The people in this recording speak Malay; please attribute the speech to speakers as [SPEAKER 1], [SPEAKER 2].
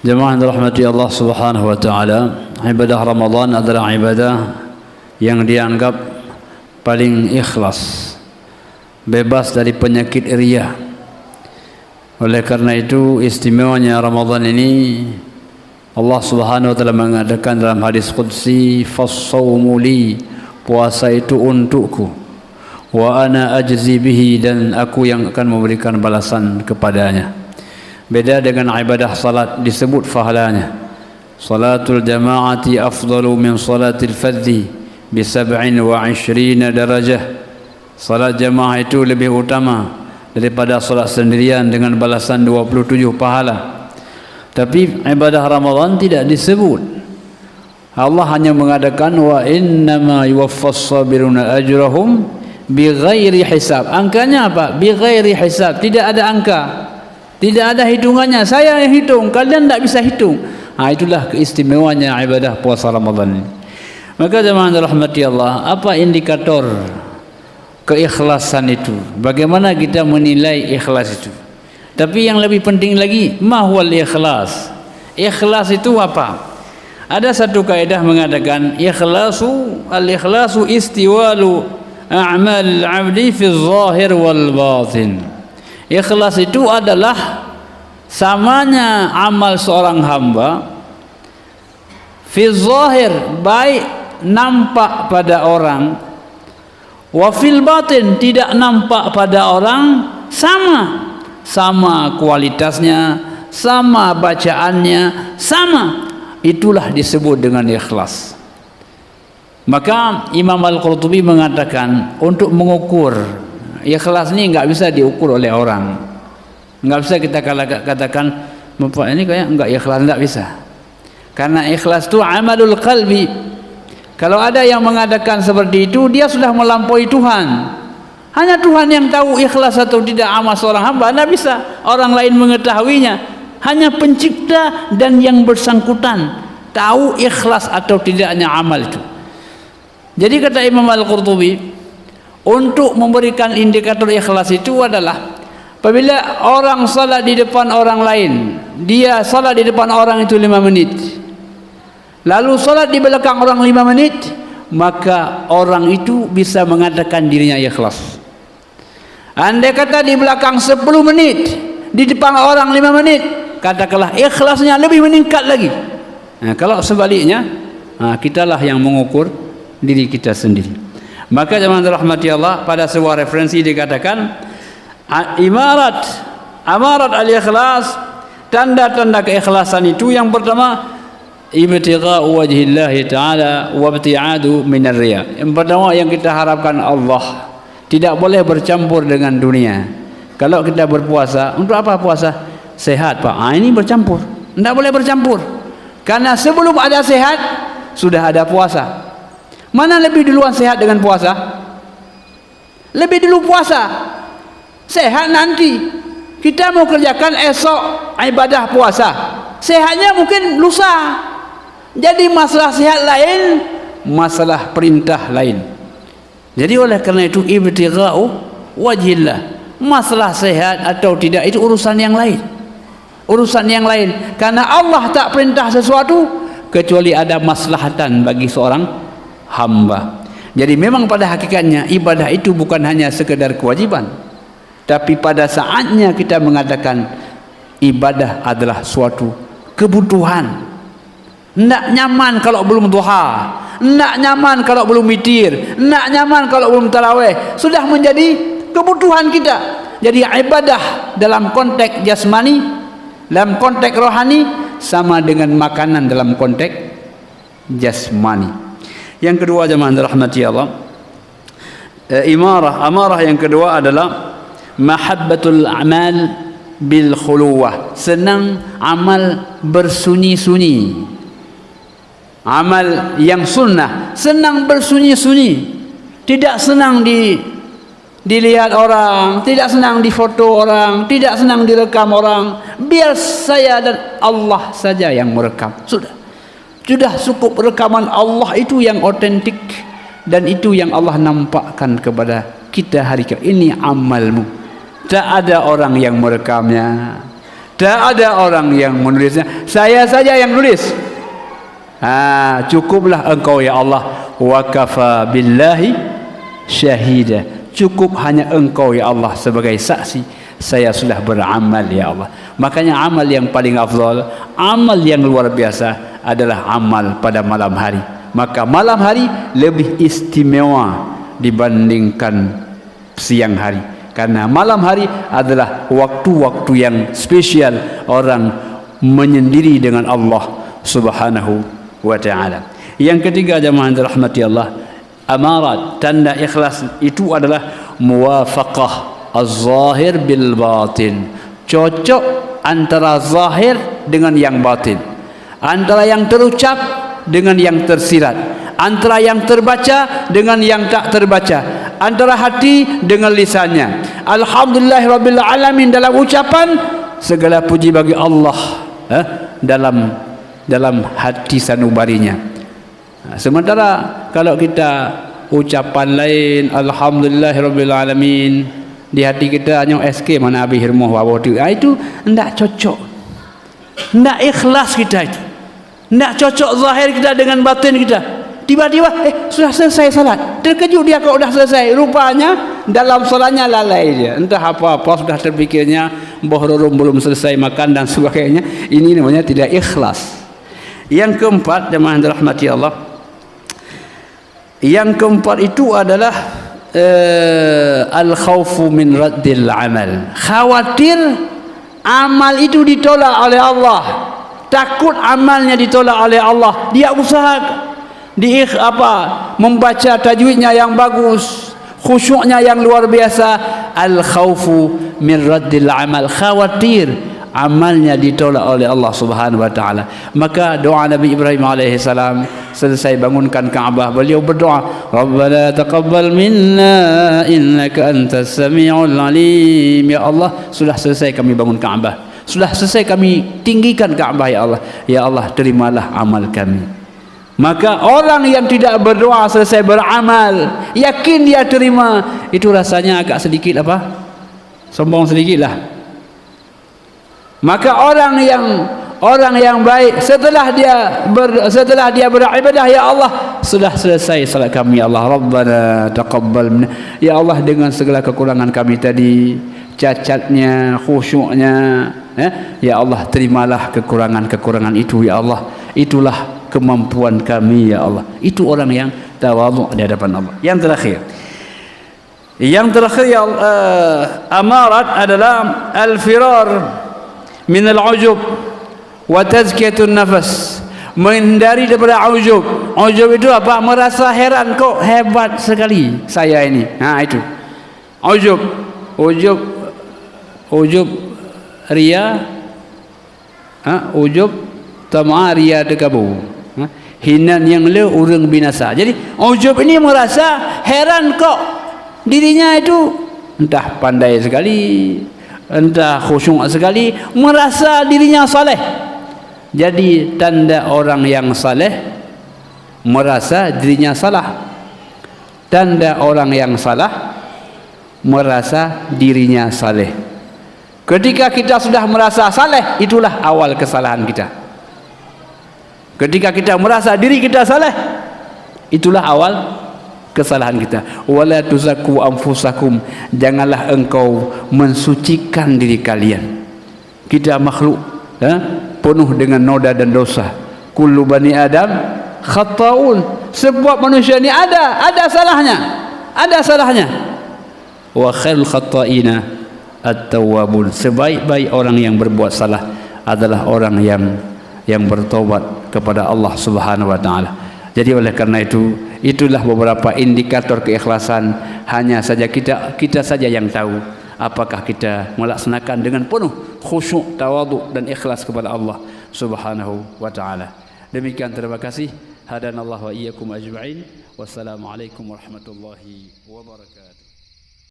[SPEAKER 1] Jemaah yang dirahmati Allah Subhanahu wa taala, ibadah Ramadan adalah ibadah yang dianggap paling ikhlas, bebas dari penyakit riya. Oleh karena itu istimewanya Ramadan ini, Allah Subhanahu wa taala mengatakan dalam hadis qudsi, "Fas-shaumu li", puasa itu untukku, wa ana ajzi bihi, dan aku yang akan memberikan balasan kepadanya. Beda dengan ibadah salat, disebut pahalanya. Salatul jama'ati afdalu min salatil fadhi bi 27 darajah. Salat jamaah itu lebih utama daripada salat sendirian dengan balasan 27 pahala. Tapi ibadah Ramadan tidak disebut. Allah hanya mengatakan wa innama yuwaffas sabiruna ajrahum bighairi hisab. Angkanya apa? Bighairi hisab, tidak ada angka. Tidak ada hitungannya. Saya yang hitung, kalian tidak bisa hitung. Itulah keistimewanya ibadah puasa Ramadan ini. Maka jemaah rahmati Allah, apa indikator keikhlasan itu? Bagaimana kita menilai ikhlas itu? Tapi yang lebih penting lagi, ma huwal ikhlas? Ikhlas itu apa? Ada satu kaidah mengatakan al-ikhlasu istiwalu a'mal al-'abdi fi adh-dhahir wal batin. Ikhlas itu adalah samanya amal seorang hamba fi zahir, baik nampak pada orang, wa fil batin, tidak nampak pada orang, sama kualitasnya, sama bacaannya, sama. Itulah disebut dengan ikhlas. Maka Imam Al-Qurtubi mengatakan untuk mengukur ikhlas ini enggak bisa diukur oleh orang. Enggak bisa kita katakan ini kayak enggak ikhlas, enggak bisa. Karena ikhlas itu amalul qalbi. Kalau ada yang mengadakan seperti itu, dia sudah melampaui Tuhan. Hanya Tuhan yang tahu ikhlas atau tidak amal seorang hamba. Enggak bisa orang lain mengetahuinya. Hanya pencipta dan yang bersangkutan tahu ikhlas atau tidaknya amal itu. Jadi kata Imam Al-Qurtubi, untuk memberikan indikator ikhlas itu adalah apabila orang salat di depan orang lain, dia salat di depan orang itu 5 menit, lalu salat di belakang orang 5 menit, maka orang itu bisa mengatakan dirinya ikhlas. Andai kata di belakang 10 menit, di depan orang 5 menit, katakanlah ikhlasnya lebih meningkat lagi. Kalau sebaliknya, kitalah yang mengukur diri kita sendiri. Maka jemaah rahmati Allah, pada sebuah referensi dikatakan amarat al-ikhlas, tanda-tanda keikhlasan itu yang pertama ibtigha'u wajhillahi ta'ala wa ibti'adu minar riya. Yang pertama yang kita harapkan Allah, tidak boleh bercampur dengan dunia. Kalau kita berpuasa, untuk apa puasa? Sehat, Pak. Ini bercampur. Tidak boleh bercampur. Karena sebelum ada sehat sudah ada puasa. Mana lebih duluan sehat dengan puasa? Lebih dulu puasa. Sehat nanti. Kita mau kerjakan esok ibadah puasa. Sehatnya mungkin lusa. Jadi masalah sehat lain, masalah perintah lain. Jadi oleh karena itu ibtigha'u wajhillah. Masalah sehat atau tidak itu urusan yang lain. Urusan yang lain. Karena Allah tak perintah sesuatu kecuali ada maslahatan bagi seorang hamba. Jadi memang pada hakikatnya ibadah itu bukan hanya sekedar kewajiban, tapi pada saatnya kita mengatakan ibadah adalah suatu kebutuhan. Tidak nyaman kalau belum duha, tidak nyaman kalau belum witir, tidak nyaman kalau belum tarawih. Sudah menjadi kebutuhan kita. Jadi ibadah dalam konteks jasmani, dalam konteks rohani, sama dengan makanan dalam konteks jasmani. Yang kedua jemaah rahmati Allah, amarah yang kedua adalah mahabbatul amal bil khuluwah, senang amal bersunyi-sunyi, amal yang sunnah, senang bersunyi-sunyi, tidak senang dilihat orang, tidak senang difoto orang, tidak senang direkam orang. Biar saya dan Allah saja yang merekam, sudah cukup rekaman Allah itu yang otentik, dan itu yang Allah nampakkan kepada kita hari ini. Ini amalmu, tak ada orang yang merekamnya, Tak ada orang yang menulisnya, saya saja yang nulis. Cukuplah engkau ya Allah, wa kafa billahi syahida, cukup hanya engkau ya Allah sebagai saksi, saya sudah beramal ya Allah. Makanya amal yang paling afdal, amal yang luar biasa adalah amal pada malam hari. Maka malam hari lebih istimewa dibandingkan siang hari, karena malam hari adalah waktu-waktu yang spesial orang menyendiri dengan Allah Subhanahu wa ta'ala. Yang ketiga, jemaah yang dirahmati Allah, amarat tanda ikhlas itu adalah muwafaqah az-zahir bil batin, cocok antara zahir dengan yang batin, antara yang terucap dengan yang tersirat, antara yang terbaca dengan yang tak terbaca, antara hati dengan lisannya. Alhamdulillahirabbil alamin dalam ucapan, segala puji bagi Allah dalam hati sanubarinya. Sementara kalau kita ucapan lain alhamdulillahirabbil alamin, di hati kita hanya SK mana Abi Hirmuh wawati, itu tidak cocok, tidak ikhlas kita itu, tidak cocok zahir kita dengan batin kita. Tiba-tiba sudah selesai salat, terkejut dia kalau sudah selesai, rupanya dalam salatnya lalai dia, entah apa-apa sudah terpikirnya, bohrorum belum selesai makan dan sebagainya. Ini namanya tidak ikhlas. Yang keempat, jemaah yang dirahmati Allah, yang keempat itu adalah al-khawfu min raddil amal, khawatir amal itu ditolak oleh Allah, takut amalnya ditolak oleh Allah. Dia usaha membaca tajwidnya yang bagus, khusyuknya yang luar biasa. Al-khawfu min raddil amal, khawatir amalnya ditolak oleh Allah Subhanahu wa taala. Maka doa Nabi Ibrahim alaihi salam selesai bangunkan Kaabah, beliau berdoa, Rabbana taqabbal minna innaka antas samiul alim. Ya Allah, sudah selesai kami bangun Kaabah, sudah selesai kami tinggikan Kaabah ya Allah, ya Allah terimalah amal kami. Maka orang yang tidak berdoa selesai beramal, yakin dia terima, itu rasanya agak sedikit sombong sedikit lah. Maka orang yang baik setelah dia beribadah, ya Allah sudah selesai salat kami ya Allah, Rabbana taqabbal minna, ya Allah dengan segala kekurangan kami tadi, cacatnya, khusyuknya, ya Allah terimalah kekurangan itu ya Allah, itulah kemampuan kami ya Allah. Itu orang yang tawadhu di hadapan Allah. Yang terakhir ya amarat adalah al-firar min al-ujub wa tazkiyatun nafas, menghindari daripada ujub. Ujub itu apa? Merasa heran, kok hebat sekali saya ini. Itu ujub ria, ujub tam'a ria dekabu, hinan yang le urang binasa. Jadi ujub ini merasa heran, kok dirinya itu entah pandai sekali, entah khusyuk sekali, merasa dirinya saleh. Jadi tanda orang yang saleh merasa dirinya salah, tanda orang yang salah merasa dirinya saleh. Ketika kita sudah merasa saleh, itulah awal kesalahan kita. Ketika kita merasa diri kita saleh, itulah awal kesalahan kita. Wala tuzakku anfusakum, janganlah engkau mensucikan diri kalian. Kita makhluk penuh dengan noda dan dosa. Kullu bani Adam khata'un, sebuah manusia ini ada salahnya. Wa khairul khata'ina at-tawwabun, sebaik-baik orang yang berbuat salah adalah orang yang bertobat kepada Allah Subhanahu wa taala. Jadi oleh karena itu, itulah beberapa indikator keikhlasan. Hanya saja kita saja yang tahu apakah kita melaksanakan dengan penuh khusyuk, tawadhu dan ikhlas kepada Allah Subhanahu wa taala. Demikian, terima kasih. Hadanallahu wa iyyakum ajma'in. Wassalamualaikum warahmatullahi wabarakatuh.